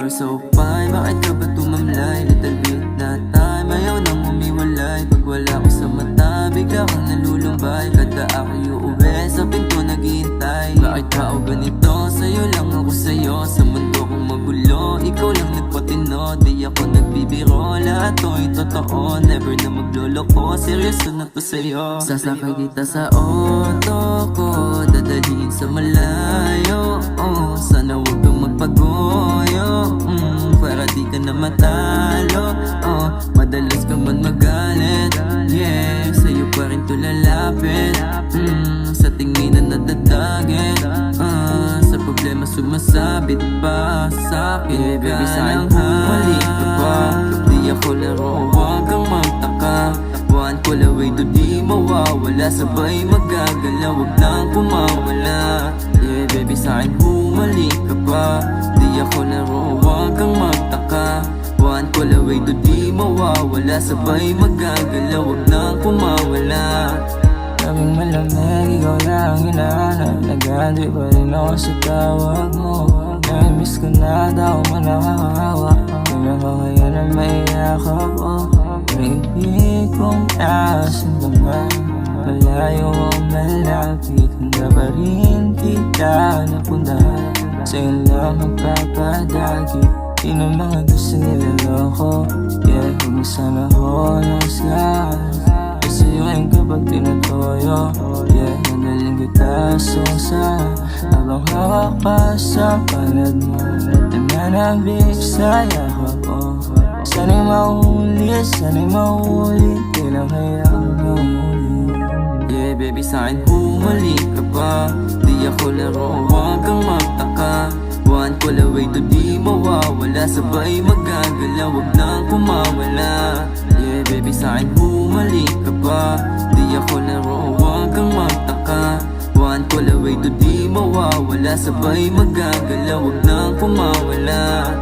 you're so fine. Bakit ka ba tumamlay? Little bit na time, ayaw nang umiwalay. Pag wala ko sa mata, bigla kang nalulumbay. Kada ako'y uuwi, sa pinto naghihintay. Bakit tao ganito? Sa'yo lang ako sa'yo. Sa mundo kong magulo, ikaw lang nagpatino. Di ako nagbibiro, lahat to'y totoo. Never na magloloko, seryoso na to sa'yo. Sasakay kita sa auto ko, dadalhin sa malayo. Sana huwag kang magpagoyo, para di ka na matalo. Madalas ka man magalit, yeah, sa'yo pa rin to lalapit. Sa tingin na nadadagit, sa problema sumasabit pa sa'kin. Baby, sa'kin bumalik ka pa. Di ako laro, huwag kang magtaka. One call away to di mawawala. Sabay magagalaw, huwag lang pumawala. Yeah, baby, sa'kin bumalik ka pa. Di ako laro, huwag kang magtaka. One call away to di mawawala. Sabay magagalaw, huwag lang pumawala. Kaming malamig, ikaw lang hinahanap. Nag-handle pa rin ako sa tawag mo. Nami-miss ko na daw man nakakahawa. Kailan ko kaya na maiyakap ko. Baby, kung asan ka man, malayo o malapit, handa pa rin kita napuntahan. Sa'yo lang magpapadagi, di na mga gusto niloloko. Yeah, huwag mo sana ako nusgan. Sa'yo ngayon kapag tinatoyo, yeah, nadaling kita sungsa. Habang hawak pa sa palad mo, nananabik sa yakap ko. Sana'y maulit, sana'y maulit, kailan kaya hanggang muli. Yeah, baby, sa'kin bumalik ka pa. Di ako laro, huwag kang magtaka. One call away to di mawawala. Sabay magagalaw, huwag nang pumawala. Yeah, baby, sa'kin bumalik ka pa. Di ako laro, huwag kang magtaka. One call away to di mawawala. Sabay magagalaw, huwag nang pumawala.